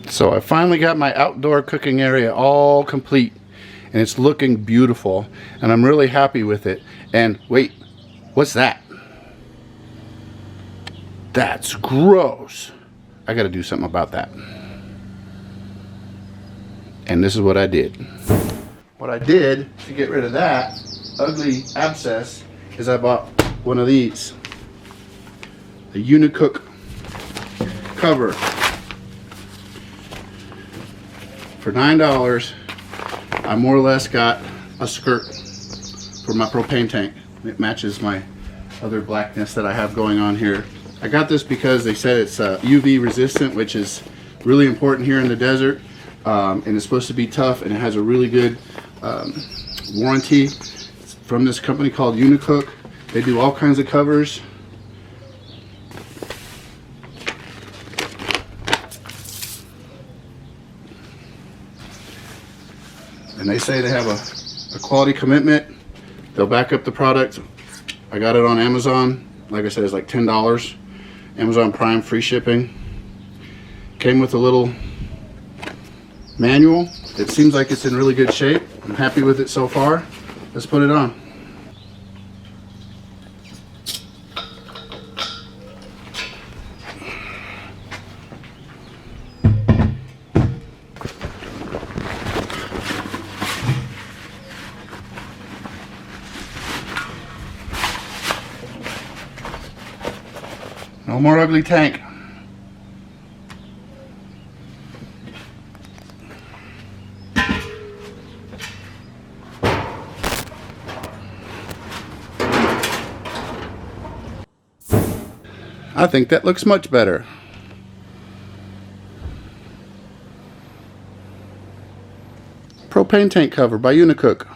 So I finally got my outdoor cooking area all complete, and it's looking beautiful, and I'm really happy with it. And wait, what's that? That's gross. I gotta do something about that. And this is what I did. What I did to get rid of that ugly abscess is I bought one of these. The Unicook cover. For $9, I more or less got a skirt for my propane tank. It matches my other blackness that I have going on here. I got this because they said it's UV resistant, which is really important here in the desert. And it's supposed to be tough, and it has a really good warranty. It's from this company called Unicook. They do all kinds of covers. And they say they have a quality commitment. They'll back up the product. I got it on Amazon. Like I said, it's like $10. Amazon Prime, free shipping. Came with a little manual. It seems like it's in really good shape. I'm happy with it so far. Let's put it on. No more ugly tank. I think that looks much better. Propane tank cover by Unicook.